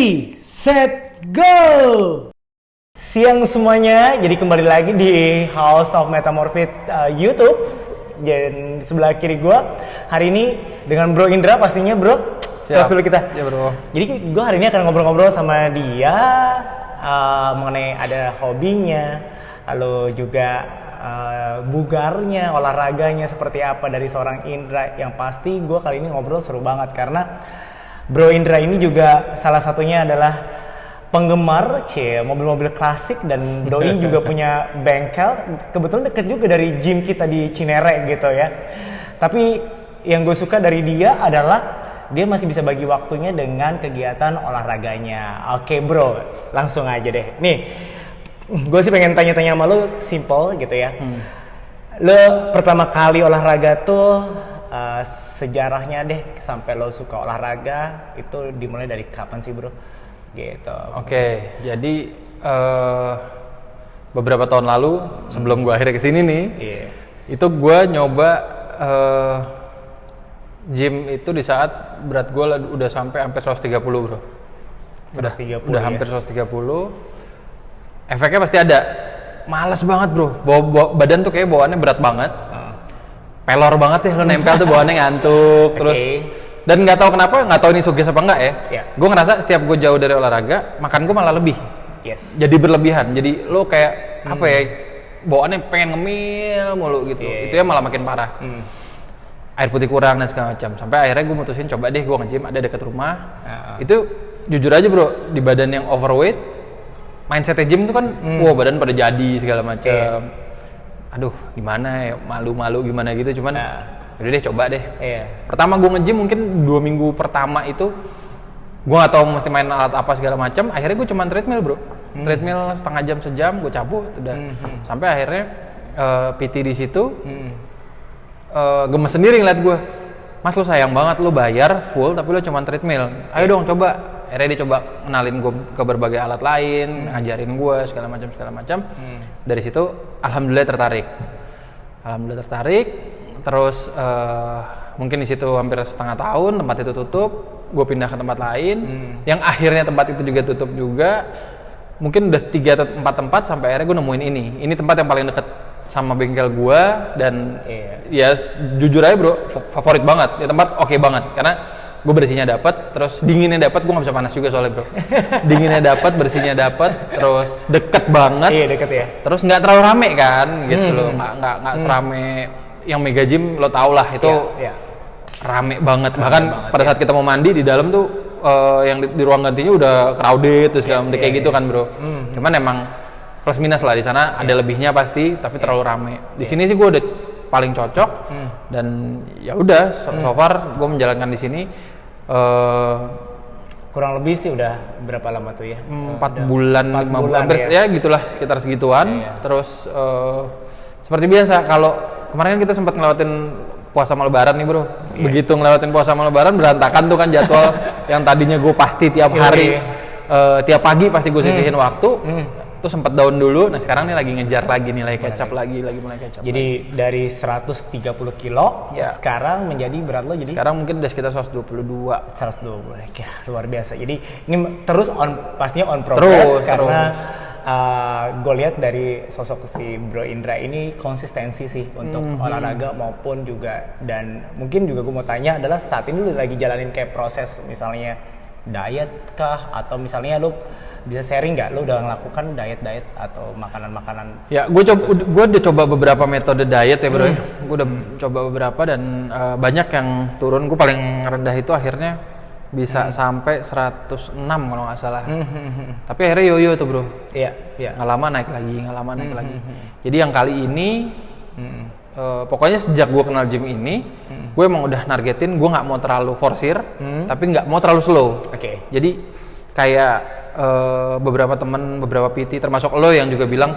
Ready, set, go! Siang semuanya, jadi kembali lagi di House of Metamorphic YouTube. Dan di sebelah kiri gue hari ini dengan Bro Indra pastinya bro. Siap dulu kita. Ya bro. Jadi gue hari ini akan ngobrol-ngobrol sama dia mengenai ada hobinya, lalu juga bugarnya, olahraganya seperti apa dari seorang Indra. Yang pasti gue kali ini ngobrol seru banget karena Bro Indra ini juga salah satunya adalah penggemar mobil-mobil klasik dan doi juga punya bengkel. Kebetulan deket juga dari gym kita di Cinere gitu ya. Tapi yang gue suka dari dia adalah dia masih bisa bagi waktunya dengan kegiatan olahraganya. Oke bro, langsung aja deh. Nih, gue sih pengen tanya-tanya sama lu, simple gitu ya. Lo pertama kali olahraga tuh sejarahnya deh sampai lo suka olahraga itu dimulai dari kapan sih bro? Gitu. Oke, jadi beberapa tahun lalu sebelum gue akhirnya kesini nih, itu gue nyoba gym itu di saat berat gue udah sampai hampir 130 bro. Udah hampir 130. Efeknya pasti ada. Males banget bro, badan tuh kayak bawaannya berat banget. Pelor banget ya, lo nempel tuh bawaannya ngantuk. Terus dan nggak tahu kenapa, nggak tahu ini sugesti apa enggak ya. Gue ngerasa setiap gue jauh dari olahraga, makan gue malah lebih. Jadi berlebihan. Jadi lo kayak apa ya, bawaannya pengen ngemil mulu gitu. Itu ya malah makin parah. Air putih kurang dan segala macam. Sampai akhirnya gue mutusin coba deh gue nge-gym ada dekat rumah. Itu jujur aja bro, di badan yang overweight, mindsetnya gym tuh kan, wah badan pada jadi segala macam. Aduh gimana ya, malu-malu gimana gitu, cuman udah deh coba deh. Pertama gue nge-gym mungkin 2 minggu pertama itu gue gak tahu mesti main alat apa segala macam. Akhirnya gue cuman treadmill bro, treadmill setengah jam sejam gue cabut udah. Sampai akhirnya PT di situ gemes sendiri ngeliat gue, mas lo sayang banget lo bayar full tapi lo cuman treadmill, ayo dong coba. Akhirnya dia coba kenalin gue ke berbagai alat lain, ngajarin gue segala macam. Dari situ alhamdulillah tertarik. Terus mungkin di situ hampir setengah tahun tempat itu tutup, gue pindah ke tempat lain, yang akhirnya tempat itu juga tutup juga. Mungkin udah 3 atau 4 tempat sampai akhirnya gue nemuin ini. Ini tempat yang paling deket sama bengkel gue dan ya jujur aja bro, favorit banget. Ya tempat oke banget karena gue bersihnya dapat, terus dinginnya dapat. Gue nggak bisa panas juga soalnya bro. Dinginnya dapat, bersihnya dapat, terus deket banget. Deket ya. Terus nggak terlalu rame kan, gitu loh. Nggak serame yang mega gym lo tau lah itu. Rame banget. Bahkan pada saat kita mau mandi di dalam tuh yang di ruang gantinya udah crowded terus kayak gitu kan bro. Cuman emang plus minus lah di sana ada lebihnya pasti, tapi terlalu rame. Di sini sih gue udah paling cocok dan ya udah so far gue menjalankan di sini. Kurang lebih sih udah berapa lama tuh ya? 4 bulan, 5 bulan hampir ya gitulah, sekitar segituan. Terus seperti biasa kalau kemarin kita sempat ngelewatin puasa sama lebaran nih bro. Begitu ngelewatin puasa sama lebaran berantakan tuh kan jadwal yang tadinya gue pasti tiap hari tiap pagi pasti gue sisihin waktu. Tuh sempat down dulu, nah sekarang nih lagi ngejar lagi nilai kecap lagi mulai kecap. Jadi dari 130 kilo, sekarang menjadi berat lo jadi? Sekarang mungkin udah sekitar 122. 120, ya luar biasa. Jadi ini terus pastinya on progress karena gue lihat dari sosok si Bro Indra ini konsistensi sih untuk olahraga maupun juga, dan mungkin juga gue mau tanya adalah saat ini lu lagi jalanin kayak proses misalnya diet kah, atau misalnya lu bisa sharing nggak, lu udah ngelakukan diet atau makanan-makanan? Ya, gue udah coba beberapa metode diet ya bro. Gue udah coba beberapa dan banyak yang turun. Gue paling rendah itu akhirnya bisa sampai 106 kalau nggak salah. Tapi akhirnya yoyo tuh bro. Nggak lama naik lagi. Jadi yang kali ini pokoknya sejak gue kenal gym ini, gue emang udah nargetin gue nggak mau terlalu forsir, tapi nggak mau terlalu slow. Jadi kayak beberapa teman, beberapa PT termasuk lo yang juga bilang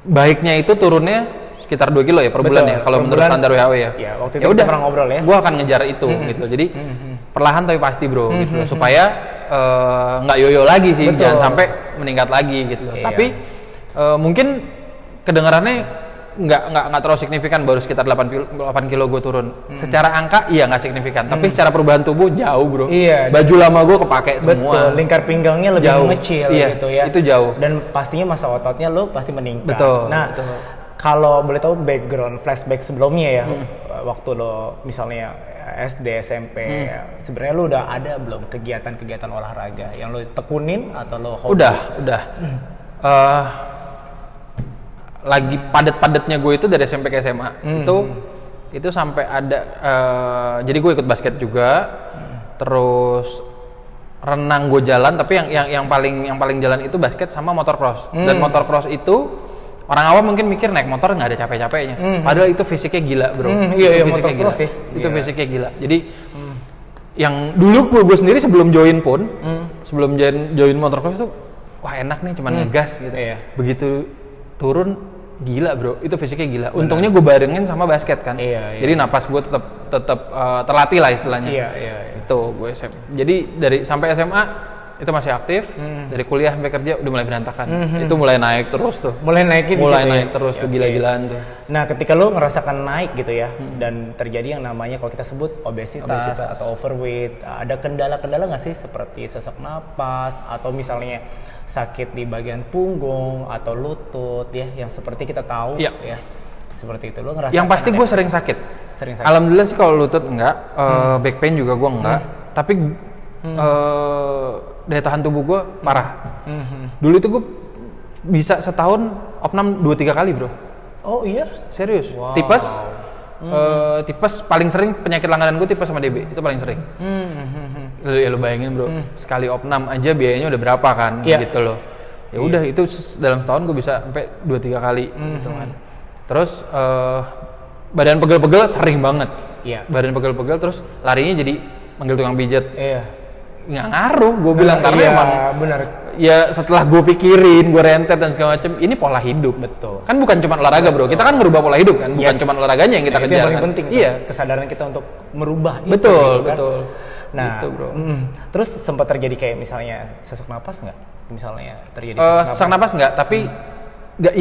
baiknya itu turunnya sekitar 2 kilo ya per bulan ya kalau menurut standar WHO ya. Waktu itu kita pernah ngobrol ya. Gue akan ngejar itu gitu. Jadi perlahan tapi pasti bro gitu loh, supaya nggak yoyo lagi sih, jangan sampai meningkat lagi gitu loh. Tapi mungkin kedengarannya nggak terlalu signifikan, baru sekitar 8 kilo gue turun. Secara angka iya nggak signifikan, tapi secara perubahan tubuh jauh bro. Iya. Baju lama gue kepake semua. Betul, lingkar pinggangnya lebih Jauh. mengecil Iya, gitu ya. itu jauh. Dan pastinya massa ototnya lo pasti meningkat. Betul. Nah, betul. kalau boleh tahu background flashback sebelumnya ya, waktu lo misalnya SD, SMP, sebenarnya lo udah ada belum kegiatan-kegiatan olahraga yang lo tekunin atau lo hobi? Udah. Lagi padat-padatnya gue itu dari SMP ke SMA. Itu sampai ada jadi gue ikut basket juga. Terus renang gue jalan, tapi yang paling jalan itu basket sama motocross. Dan motocross itu orang awam mungkin mikir naik motor nggak ada capek-capeknya. Padahal itu fisiknya gila, bro. Iya, motocross sih. Itu fisiknya gila. Jadi yang dulu gue sendiri sebelum join pun, sebelum join motocross itu wah enak nih, cuman ngegas gitu. Iya. Begitu turun gila bro, itu fisiknya gila. Untungnya gue barengin sama basket kan. Iya. Jadi napas gue tetap terlatih lah istilahnya. Iya. Itu gue jadi sampai SMA itu masih aktif. Dari kuliah sampai kerja udah mulai berantakan. Itu mulai naik terus tuh. Mulai naik terus tuh, gila-gilaan tuh. Nah, ketika lo ngerasakan naik gitu ya, dan terjadi yang namanya kalau kita sebut obesitas atau overweight, ada kendala-kendala nggak sih seperti sesak napas atau misalnya sakit di bagian punggung atau lutut ya, yang seperti kita tahu ya, seperti itu. Lo ngerasakan? Yang pasti gue sering sakit. Alhamdulillah sih kalau lutut enggak, back pain juga gue enggak, tapi daya tahan tubuh gue parah. Dulu itu gue bisa setahun opnam 2-3 kali bro. Oh iya? Serius? Wow. Tipes paling sering, penyakit langganan gue tipes sama DB, itu paling sering. Lu bayangin bro, sekali opnam aja biayanya udah berapa kan, gitu loh. Ya udah itu dalam setahun gue bisa sampai 2-3 kali gitu kan. Terus badan pegel-pegel sering banget. Badan pegel-pegel terus larinya jadi manggil tukang pijat. Nggak ngaruh gue bilang, karena emang benar. Ya setelah gue pikirin, gue rentet dan segala macam, ini pola hidup. Betul. Kan bukan cuma olahraga bro, kita kan merubah pola hidup kan, bukan cuma olahraganya yang kita kejar. Itu yang paling kan. penting. Iya. Kesadaran kita untuk merubah. Betul, itu, kan? betul. Nah, gitu, bro. Terus sempat terjadi kayak misalnya sesak napas nggak? Misalnya terjadi sesak napas nggak, tapi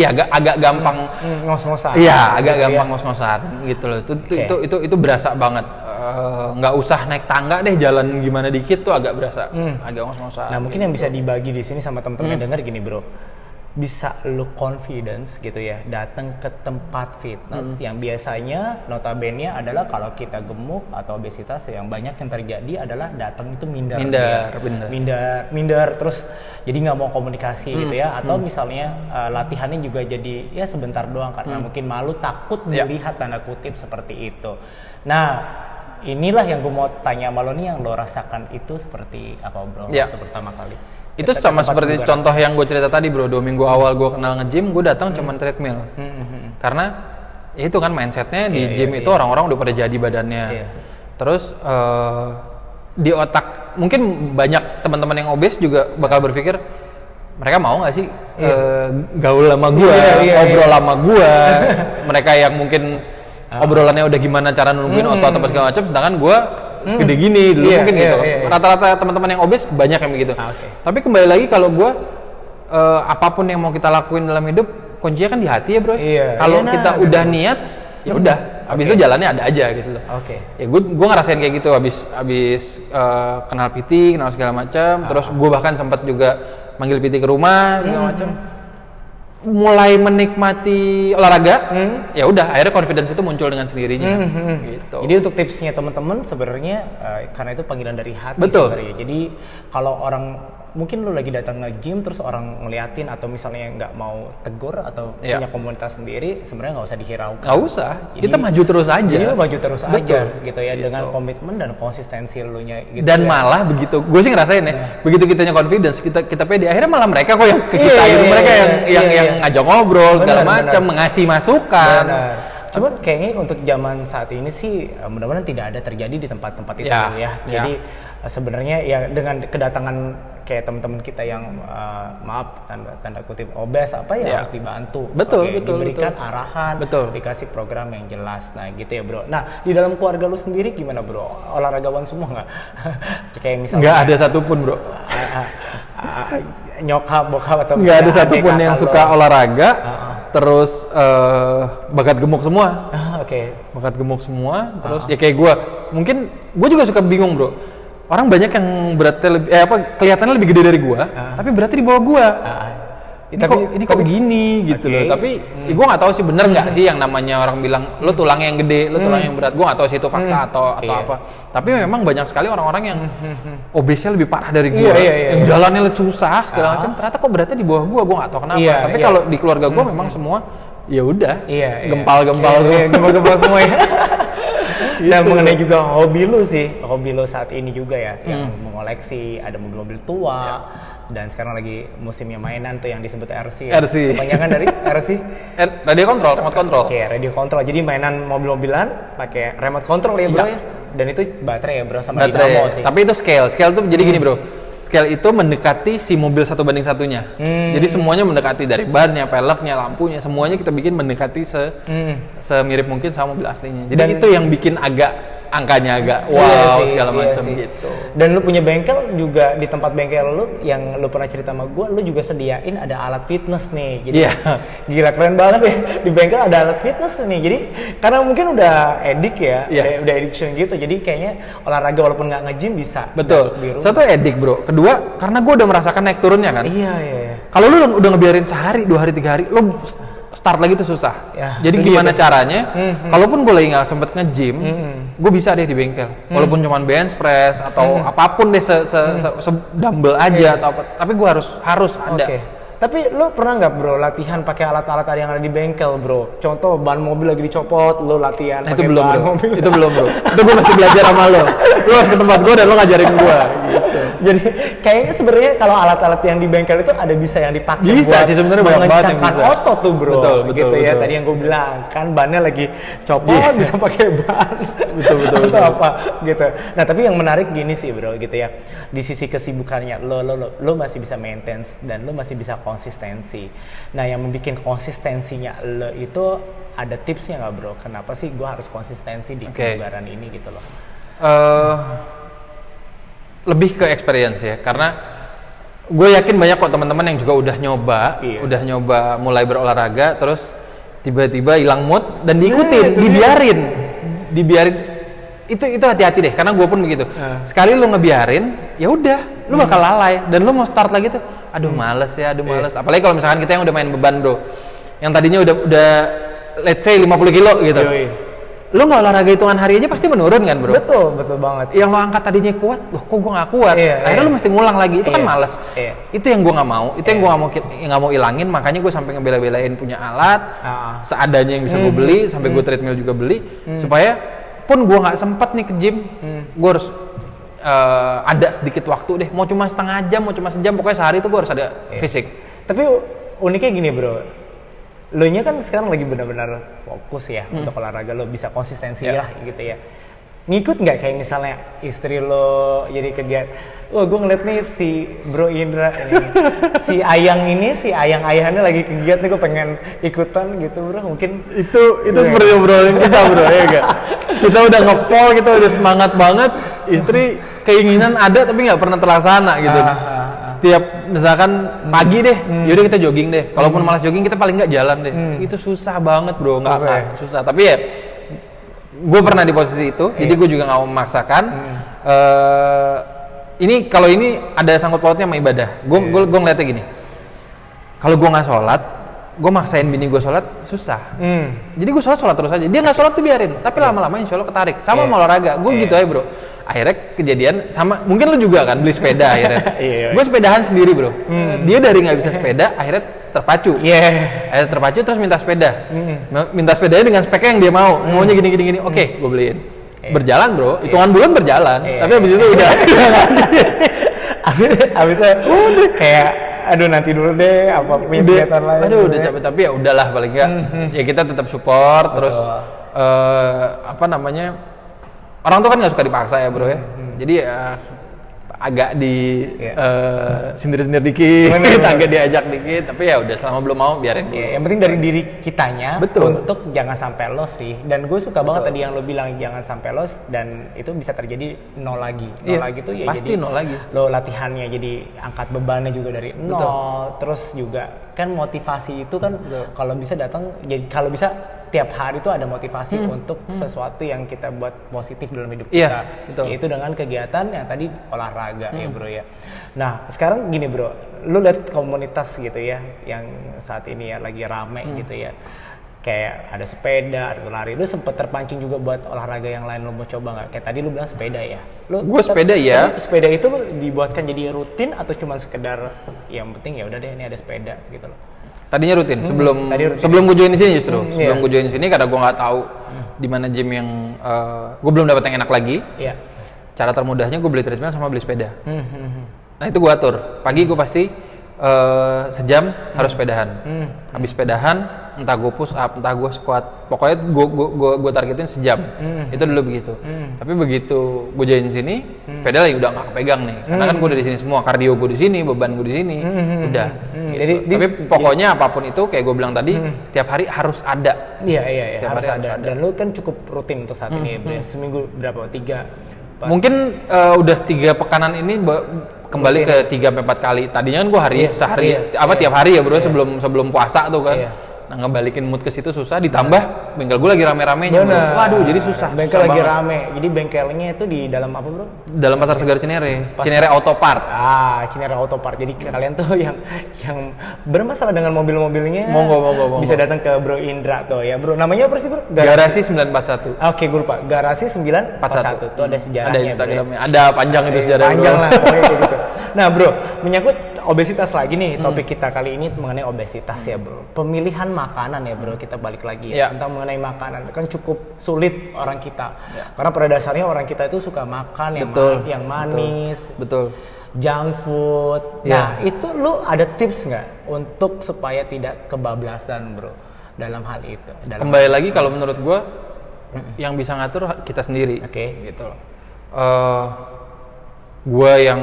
agak gampang ngos-ngosan. Iya, agak gampang ngos-ngosan gitu loh. Itu berasa banget. Nggak usah naik tangga deh, jalan gimana dikit tuh agak berasa, agak ngos-ngosan. Nah, mungkin yang bisa dibagi di sini sama teman-teman yang dengar gini, bro. Bisa lu confidence gitu ya, datang ke tempat fitness yang biasanya notabene adalah kalau kita gemuk atau obesitas yang banyak yang terjadi adalah datang itu minder, terus jadi nggak mau komunikasi gitu ya, atau misalnya latihannya juga jadi ya sebentar doang karena mungkin malu, takut dilihat tanda kutip seperti itu. Nah, inilah yang gue mau tanya sama lo nih, yang lo rasakan itu seperti apa bro waktu pertama kali? Itu sama seperti contoh yang gue cerita tadi bro, 2 minggu awal gue kenal nge-gym, gue datang cuman treadmill. Karena ya itu kan mindsetnya di gym itu orang-orang udah pada jadi badannya. Terus di otak mungkin banyak teman-teman yang obes juga bakal berpikir, mereka mau nggak sih gaul sama gue, ngobrol sama gue. Mereka yang mungkin obrolannya udah gimana cara nungguin otot apa segala macam, sedangkan gue segede gini dulu mungkin gitu. Rata-rata teman-teman yang obes banyak yang begitu. Tapi kembali lagi kalau gue apapun yang mau kita lakuin dalam hidup, kuncinya kan di hati ya bro. Kalau kita udah niat, ya udah. Habis itu jalannya ada aja gitu loh. Ya gue ngerasain kayak gitu habis kenal PT, kenal segala macam. Terus gue bahkan sempat juga manggil PT ke rumah segala macam. Mulai menikmati olahraga, ya udah akhirnya confidence itu muncul dengan sendirinya. Gitu. Jadi untuk tipsnya teman-teman sebenarnya karena itu panggilan dari hati sebenarnya. Jadi kalau orang mungkin lu lagi datang nge-gym terus orang ngeliatin atau misalnya nggak mau tegur atau punya komunitas sendiri, sebenarnya nggak usah dihiraukan. Nggak usah. Jadi, kita maju terus aja. Jadi lu maju terus aja gitu ya, dengan komitmen dan konsistensi lu nya gitu. Dan malah begitu, gue sih ngerasain ya, begitu kitanya confidence, kita pede, akhirnya malah mereka kok yang ke kita gitu, mereka yang ngajak ngobrol segala macam, mengasih masukan. Cuman kayaknya untuk zaman saat ini sih mudah-mudahan tidak ada terjadi di tempat-tempat itu ya. Jadi sebenarnya ya dengan kedatangan kayak teman-teman kita yang maaf tanda kutip obes apa ya harus dibantu. Betul. Diberikan arahan, dikasih program yang jelas. Nah, gitu ya, bro. Nah, di dalam keluarga lu sendiri gimana, bro? Olahragawan semua nggak? Kayak misalnya nggak ada satupun, bro. Nyokap, bokap atau nggak ada satupun yang suka olahraga. terus bakat gemuk semua. Oke. Bakat gemuk semua, terus ya kayak gue. Mungkin gue juga suka bingung bro. Orang banyak yang beratnya lebih, kelihatannya lebih gede dari gue, tapi beratnya di bawah gue. Ini kok begini gitu loh. Tapi gue nggak tahu sih bener nggak sih yang namanya orang bilang lo tulangnya yang gede, lo tulangnya yang berat. Gue nggak tahu sih itu fakta atau apa. Tapi memang banyak sekali orang-orang yang obesnya lebih parah dari gue, yang jalannya susah segala macam. Ternyata kok beratnya di bawah gue nggak tahu kenapa. Tapi kalau di keluarga gue memang semua ya udah, gempal-gempal semua ya. Nah, mengenai juga hobi lu saat ini juga ya, yang mengoleksi, ada mobil-mobil tua, dan sekarang lagi musimnya mainan tuh yang disebut RC. Kebanyakan dari RC? Radio control, remote control. Oke, radio control. Jadi mainan mobil-mobilan pakai remote control ya bro ya. Dan itu baterai ya bro, sama dinamo sih. Tapi itu scale tuh jadi gini bro. Scale itu mendekati si mobil 1:1. Jadi semuanya mendekati dari bannya, peleknya, lampunya, semuanya kita bikin mendekati semirip mungkin sama mobil aslinya. Jadi itu yang bikin angkanya agak segala macam gitu. Dan lu punya bengkel juga, di tempat bengkel lu yang lu pernah cerita sama gua, lu juga sediain ada alat fitness nih. Jadi gila keren banget ya, di bengkel ada alat fitness nih. Jadi karena mungkin udah edik ya, udah addiction gitu. Jadi kayaknya olahraga walaupun nggak nge-gym bisa. Betul. Satu edik bro. Kedua karena gua udah merasakan naik turunnya kan. Iya. Kalau lu udah ngebiarin sehari, 2 hari, 3 hari, lu start lagi tuh susah. Jadi gimana caranya? Kalaupun gue lagi nggak sempet nge-gym, gue bisa deh di bengkel. Walaupun cuma bench press atau apapun deh, dumbbell aja atau apa. Tapi gue harus ada. Tapi lo pernah nggak bro latihan pakai alat-alat yang ada di bengkel bro? Contoh ban mobil lagi dicopot, lo latihan pakai ban mobil. Itu belum bro. Itu gue mesti belajar sama lo. Lo harus ke tempat gue dan lo ngajarin gue. Gitu. Jadi kayaknya sebenarnya kalau alat-alat yang di bengkel itu ada bisa yang dipakai bisa sih sebenarnya, banyak banget yang bisa. Otot tuh bro. Betul. Ya tadi yang gue bilang kan bannya lagi copot bisa pakai ban. Betul. Atau apa gitu. Nah tapi yang menarik gini sih bro gitu ya. Di sisi kesibukannya lo masih bisa maintain dan lo masih bisa konsistensi. Nah yang membuat konsistensinya lo itu ada tipsnya nggak bro? Kenapa sih gue harus konsistensi di kebugaran ini gitu loh? Lebih ke experience ya, karena gue yakin banyak kok teman-teman yang juga udah nyoba mulai berolahraga, terus tiba-tiba hilang mood dan diikutin, dibiarin. Itu hati-hati deh, karena gue pun begitu. Sekali lu ngebiarin, ya udah, lu bakal lalai dan lu mau start lagi tuh, aduh males. Apalagi kalau misalkan kita yang udah main beban bro, yang tadinya udah let's say 50 kilo gitu. Lo nggak olahraga hitungan hari aja pasti menurun kan bro? Betul banget. Yang lo angkat tadinya kuat, loh kok gue nggak kuat? Akhirnya lo mesti ngulang lagi, itu kan malas. Itu yang gue nggak mau, itu yang gue nggak mau ilangin. Makanya gue sampai ngebela-belain punya alat seadanya yang bisa gue beli, sampai gue treadmill juga beli, supaya pun gue nggak sempat nih ke gym, gue harus ada sedikit waktu deh. Mau cuma setengah jam, mau cuma sejam, pokoknya sehari itu gue harus ada fisik. Tapi uniknya gini bro. Lo nya kan sekarang lagi benar-benar fokus ya untuk olahraga, lo bisa konsistensi lah gitu ya. Ngikut nggak kayak misalnya istri lo jadi kegiatan, gue ngeliat nih si Bro Indra ini, si ayang-ayahannya lagi kegiatan nih, gue pengen ikutan gitu bro, mungkin itu seperti obrolan kita bro ya gak? Kita udah ngepol, kita udah semangat banget, istri keinginan ada tapi nggak pernah terlaksana gitu. Setiap misalkan pagi deh, yaudah kita jogging deh. Kalaupun malas jogging, kita paling nggak jalan deh. Itu susah banget bro, nggak susah. Tapi ya, gue pernah di posisi itu, jadi gue juga nggak mau memaksakan. Kalau ini ada sangkut pautnya sama ibadah. Gue ngeliatnya gini, kalau gue nggak sholat, gue maksain bini gue sholat susah. Jadi gue sholat terus aja. Dia nggak sholat tuh biarin, tapi lama-lama insya Allah ketarik. Sama mau olahraga, gue gitu aja bro. Akhirnya kejadian sama, mungkin lu juga kan beli sepeda akhirnya. Gue sepedahan sendiri bro. Dia dari nggak bisa sepeda, akhirnya terpacu. Akhirnya terpacu terus minta sepeda. Minta sepedanya dengan speknya yang dia mau. Maunya gini. Oke, gue beliin. Berjalan bro, hitungan bulan berjalan. Tapi abis itu udah. Abisnya kayak aduh nanti dulu deh, apa punya kegiatan lain. Aduh udah capek, tapi ya udahlah paling enggak. Ya kita tetap support. Terus orang tuh kan nggak suka dipaksa ya bro ya. Jadi agak di sindir-sindir dikit, agak diajak dikit, tapi ya udah selama belum mau biarin dulu. Yang penting dari diri kitanya. Betul. Untuk jangan sampai loss sih. Dan gue suka banget tadi yang lo bilang jangan sampai loss, dan itu bisa terjadi nol lagi. Nol lagi tuh ya pasti jadi nol lagi. Lo latihannya jadi angkat bebannya juga dari nol. Terus juga kan motivasi itu kan kalau bisa datang, jadi kalau bisa tiap hari itu ada motivasi untuk sesuatu yang kita buat positif dalam hidup kita. Yaitu dengan kegiatan yang tadi olahraga ya bro ya. Nah sekarang gini bro, lu lihat komunitas gitu ya yang saat ini ya lagi rame gitu ya. Kayak ada sepeda, ada lari. Lu sempet terpancing juga buat olahraga yang lain, lu mau coba nggak? Kayak tadi lu bilang sepeda ya. Gue sepeda ya. Sepeda itu dibuatkan jadi rutin atau cuma sekedar yang penting ya udah deh ini ada sepeda gitu loh. Tadinya rutin sebelum gue join di sini justru. Sebelum gue join di sini karena gue nggak tahu di mana gym yang gue belum dapat yang enak lagi. Cara termudahnya gue beli treadmill sama beli sepeda. Nah itu gue atur. Pagi gue pasti sejam harus sepedahan. Habis sepedahan entah gue push up, entah gue squat, pokoknya gue targetin sejam. Itu dulu begitu. Tapi begitu gue join sini, sepeda lagi udah nggak kepegang nih. Karena kan gue udah di sini semua, kardio gue di sini, beban gue di sini, udah. Gitu. Tapi pokoknya apapun itu kayak gue bilang tadi, setiap hari harus ada. Iya harus ada. Dan lu kan cukup rutin untuk saat ini ya, seminggu berapa? 3, 4. Mungkin udah 3 pekanan ini kembali ke 3-4 kali. Tadinya kan gue tiap hari ya bro, sebelum puasa tuh kan. Nah ngebalikin mood ke situ susah, ditambah bengkel gue lagi rame-ramenya. Waduh, jadi susah. Bengkel lagi rame. Jadi bengkelnya itu di dalam apa bro? Dalam Pasar Segar Cinere. Cinere Auto Part. Cinere Auto Part. Jadi kalian tuh yang bermasalah dengan mobil-mobilnya, monggo. bisa datang ke Bro Indra tuh ya bro. Namanya apa sih bro? Garasi 941. Oke, gue lupa. Garasi 941. Tuh ada sejarahnya. Ada Instagramnya. Ada panjang itu sejarahnya. Panjang lah pokoknya kayak gitu. Nah bro, menyangkut obesitas lagi nih, topik kita kali ini mengenai obesitas ya bro. Pemilihan makanan ya bro, kita balik lagi ya. Tentang mengenai makanan, kan cukup sulit orang kita. Karena pada dasarnya orang kita itu suka makan yang manis, junk food. Nah itu lu ada tips nggak untuk supaya tidak kebablasan bro dalam hal itu? Kembali lagi kalau menurut gue, yang bisa ngatur kita sendiri. Gitu loh. Gue yang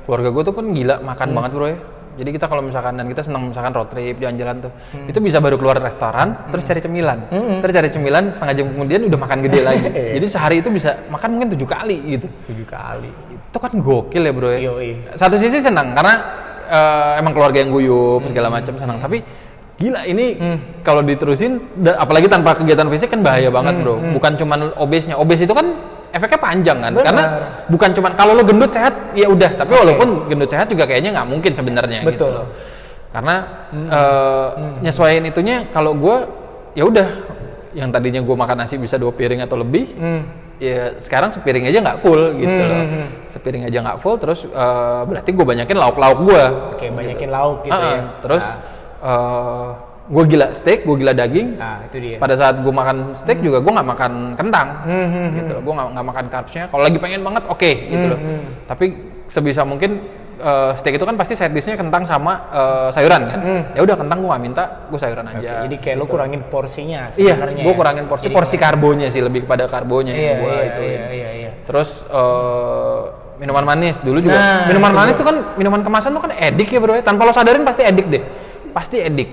keluarga gue tuh kan gila makan banget bro ya. Jadi kita kalau misalkan, dan kita senang misalkan road trip, jalan-jalan tuh, itu bisa baru keluar restoran, terus cari cemilan. Terus cari cemilan, setengah jam kemudian udah makan gede lagi. Jadi sehari itu bisa makan mungkin 7 kali gitu. 7 kali. Itu kan gokil ya bro ya. Satu sisi senang, karena emang keluarga yang guyup, segala macam senang. Tapi gila ini kalau diterusin, apalagi tanpa kegiatan fisik kan bahaya banget bro. Bukan cuman obesnya, obes itu kan efeknya panjang kan. Karena bukan cuman kalau lo gendut sehat ya udah, tapi walaupun gendut sehat juga kayaknya nggak mungkin sebenarnya gitu loh. Karena nyesuaiin itunya, kalau gue ya udah, yang tadinya gue makan nasi bisa 2 piring atau lebih, ya sekarang sepiring aja nggak full gitu loh. Sepiring aja nggak full, terus berarti gue banyakin lauk-lauk gue. Banyakin lauk gitu ya. Terus gue gila steak, gue gila daging. Itu dia. Pada saat gue makan steak juga gue nggak makan kentang, gitu loh. Gue nggak makan carbsnya. Kalau lagi pengen banget, gitu loh. Tapi sebisa mungkin steak itu kan pasti side dishnya kentang sama sayuran kan. Ya udah, kentang gue nggak minta, gue sayuran aja. Jadi kayak lo kurangin porsinya Iya, sebenarnya. gue kurangin porsi karbonya sih, lebih kepada karbonya yang gue itu. Terus minuman manis dulu juga. Minuman manis tuh kan, minuman kemasan tuh kan edik ya bro ya. Tanpa lo sadarin pasti edik deh. Pasti edik.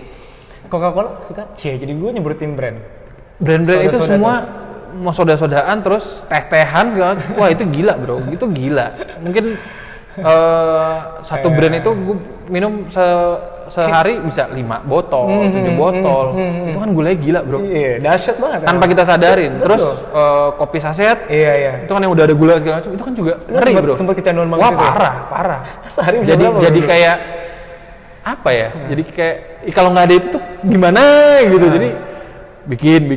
Coca-Cola suka? Jadi gue nyebutin brand itu semua mau soda-sodaan, terus teh-tehan segala. Wah itu gila bro, itu gila. Mungkin satu brand itu gue minum sehari bisa 5 botol, 7 botol. Itu kan gulanya gila bro. Iya, dahsyat banget. Tanpa kita sadarin. Terus kopi saset, itu kan yang udah ada gula segala macam, itu kan juga ngeri bro. Sempet kecanduan banget. Wah parah. Sehari jadi kayak apa ya? Jadi kayak kalau nggak ada itu tuh gimana gitu. Jadi bikin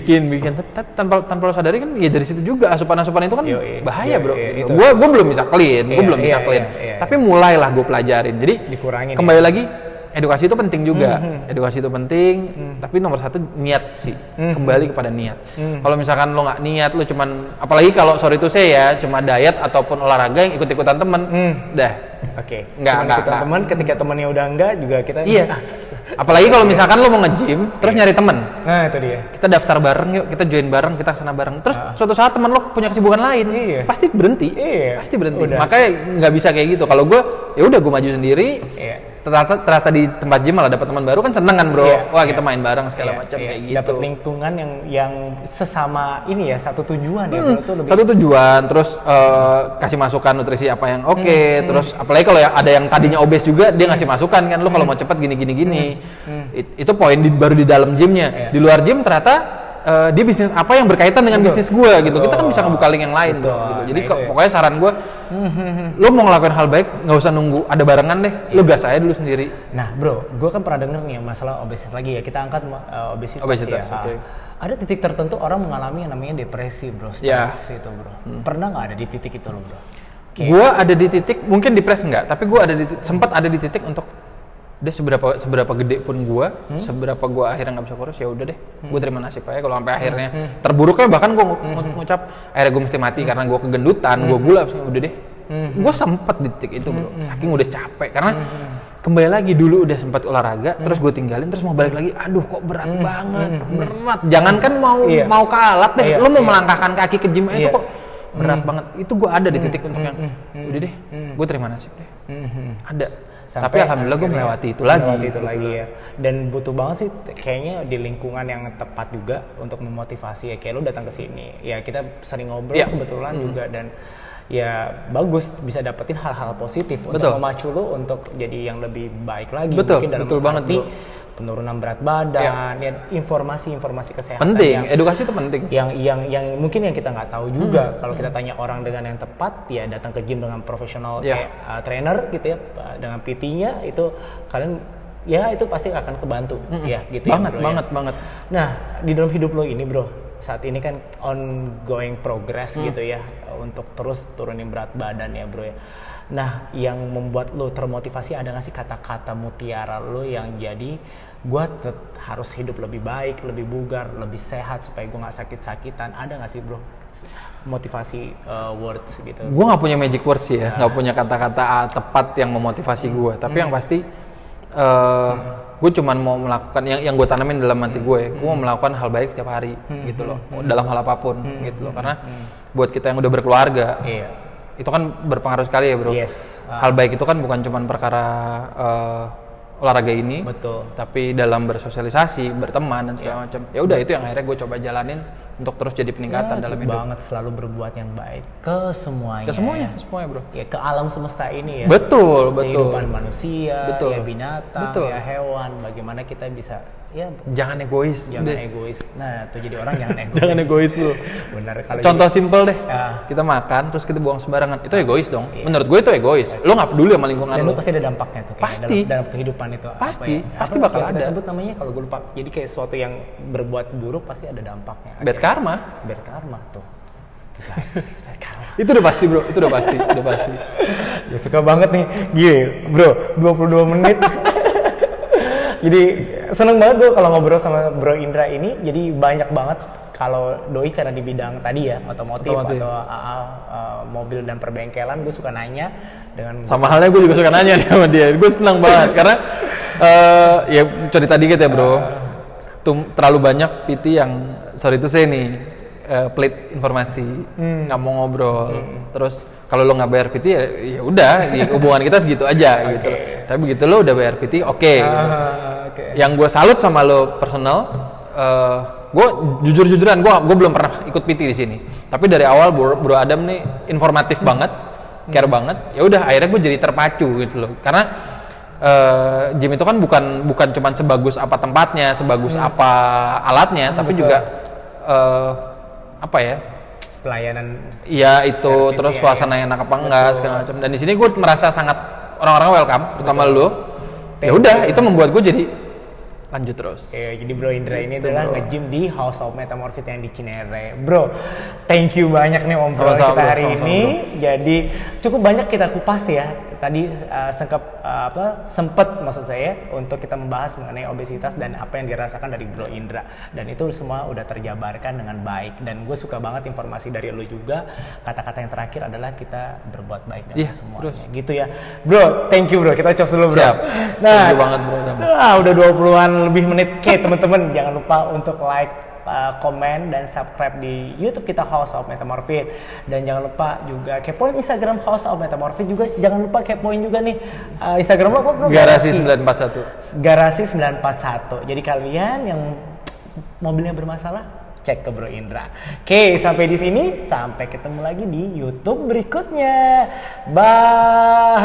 tanpa lo sadari kan ya dari situ juga asupan itu kan bahaya bro. Gue belum bisa clean, tapi mulailah gue pelajarin. Jadi dikurangin. Kembali lagi, edukasi itu penting juga. Edukasi itu penting, tapi nomor 1 niat sih. Kembali kepada niat. Kalau misalkan lo nggak niat, lo cuman, apalagi kalau sorry to say ya, cuma diet ataupun olahraga yang ikut-ikutan temen, dah. Nggak ikutan teman, ketika temennya udah enggak juga kita. Apalagi kalau misalkan lo mau nge-gym, terus nyari temen. Nah itu dia. Kita daftar bareng yuk, kita join bareng, kita kesana bareng. Terus suatu saat temen lo punya kesibukan lain, pasti berhenti. Pasti berhenti. Udah. Makanya nggak bisa kayak gitu. Kalau gue, ya udah gue maju sendiri. Ternyata di tempat gym malah dapat teman baru kan seneng kan bro. Wah kita main bareng segala macam kayak gitu. Dapat lingkungan yang sesama ini ya, satu tujuan ya bro. Itu lebih... Satu tujuan, terus kasih masukan nutrisi apa yang terus apalagi kalau ada yang tadinya obes juga dia ngasih masukan kan, lo kalau mau cepet gini. Itu poin baru di dalam gymnya. Di luar gym ternyata dia bisnis apa yang berkaitan dengan bisnis gue gitu. Kita kan bisa ngebuka link yang lain bro gitu. Jadi pokoknya saran gue, lo mau ngelakuin hal baik nggak usah nunggu ada barengan deh, lo gas aja dulu sendiri. Nah bro, gue kan pernah denger nih masalah obesitas lagi ya, kita angkat obesitas ya. Ada titik tertentu orang mengalami yang namanya depresi bro, stres itu bro. Pernah nggak ada di titik itu lo bro? Gue ada di titik, mungkin depres enggak, tapi gue sempat ada di titik untuk dia seberapa gede pun gue, seberapa gue akhirnya nggak bisa kurus, ya udah deh, gue terima nasib aja. Kalau sampai akhirnya terburuknya bahkan gue ngucap akhirnya gue mesti mati karena gue kegendutan, gue gula, udah deh. Gue sempet di titik itu bro, saking udah capek karena kembali lagi dulu udah sempat olahraga, terus gue tinggalin, terus mau balik lagi, aduh kok berat banget, berat. Jangankan mau kalat deh, lo mau melangkahkan kaki ke gym itu kok berat banget. Itu gue ada di titik untuk yang udah deh, gue terima nasib deh. Ada. Tapi alhamdulillah gue melewati itu lagi ya. Dan butuh banget sih kayaknya di lingkungan yang tepat juga untuk memotivasi ya, kayak lu datang ke sini. Ya kita sering ngobrol kebetulan juga, dan ya bagus bisa dapetin hal-hal positif untuk memacu lu untuk jadi yang lebih baik lagi. Mungkin dalam arti penurunan berat badan, ya informasi-informasi kesehatan penting, edukasi itu penting. Yang mungkin yang kita nggak tahu juga. Kalau kita tanya orang dengan yang tepat, ya datang ke gym dengan profesional kayak trainer gitu ya, dengan PT-nya itu kalian ya itu pasti akan kebantu ya gitu banget. Nah di dalam hidup lo ini bro, saat ini kan ongoing progress gitu ya untuk terus turunin berat badan ya bro ya. Nah, yang membuat lo termotivasi ada nggak sih kata-kata mutiara lo yang jadi gue harus hidup lebih baik, lebih bugar, lebih sehat supaya gue nggak sakit-sakitan? Ada nggak sih bro motivasi words gitu? Gue nggak punya magic words sih ya, nggak punya kata-kata tepat yang memotivasi gue. Tapi yang pasti gue cuman mau melakukan yang gue tanamin dalam hati gue mau melakukan hal baik setiap hari gitu loh, dalam hal apapun gitu loh. Karena buat kita yang udah berkeluarga, itu kan berpengaruh sekali ya bro. Hal baik itu kan bukan cuma perkara olahraga ini, tapi dalam bersosialisasi, berteman dan segala macam. Ya udah itu yang akhirnya gue coba jalanin untuk terus jadi peningkatan dalam hidup. Banget selalu berbuat yang baik ke semuanya. Semuanya bro. Ya ke alam semesta ini ya. Betul. Kehidupan manusia, ya binatang, ya hewan. Bagaimana kita bisa jangan egois. Nah, tuh jadi orang jangan egois. Jangan egois lu. Benar. Contoh simpel deh. Kita makan terus kita buang sembarangan. Itu egois dong. Menurut gue itu egois. Lo nggak peduli sama lingkungan dan lo. pasti ada dampaknya tuh. Pasti. Dalam kehidupan itu. Pasti bakal ada. Kita sebut namanya kalau gue lupa. Jadi kayak sesuatu yang berbuat buruk pasti ada dampaknya. Bad karma tuh. Guys, bad karma. Itu udah pasti bro. Udah pasti. Ya suka banget nih. Gile, bro. 22 menit. Jadi seneng banget gue kalau ngobrol sama Bro Indra ini. Jadi banyak banget kalau doi karena di bidang tadi ya otomotif. Atau mobil dan perbengkelan, gue suka nanya dengan sama halnya gue juga suka nanya nih sama dia. Gue senang banget karena ya cerita dikit ya bro. Terlalu banyak PT yang sorry itu saya nih pelit informasi, nggak mau ngobrol. Terus kalau lo nggak bayar PT ya udah, hubungan kita segitu aja gitu. Tapi begitu lo udah bayar PT, oke. Yang gue salut sama lo personal, gue jujur-jujuran, gue belum pernah ikut PT di sini. Tapi dari awal Bro Adam nih informatif banget, care banget. Ya udah, akhirnya gue jadi terpacu gitu loh. Karena gym itu kan bukan cuma sebagus apa tempatnya, sebagus apa alatnya, tapi juga apa ya? Pelayanan. Iya itu, terus suasana yang enak apa enggak segala macam. Dan di sini gue merasa sangat orang-orang welcome, terutama lo. Ya udah, itu membuat gue jadi lanjut terus. Jadi Bro Indra ini adalah nge-gym di House of Metamorphosis yang di Cinere. Bro, thank you banyak nih ngobrol kita hari ini. Jadi cukup banyak kita kupas ya tadi sempet maksud saya untuk kita membahas mengenai obesitas dan apa yang dirasakan dari Bro Indra, dan itu semua udah terjabarkan dengan baik. Dan gue suka banget informasi dari lo juga. Kata-kata yang terakhir adalah kita berbuat baik dengan semuanya, gitu ya bro. Thank you bro, kita close dulu bro. Siap. Nah, banget bro. Udah 20-an lebih menit. Oke teman-teman, jangan lupa untuk like, komen dan subscribe di YouTube kita House of Metamorphic, dan jangan lupa juga kepoin Instagram House of Metamorphic juga. Jangan lupa kepoin juga nih Instagram lo apa bro? Garasi 941. Garasi 941. Jadi kalian yang mobilnya bermasalah, cek ke Bro Indra. Oke, sampai di sini, sampai ketemu lagi di YouTube berikutnya. Bye.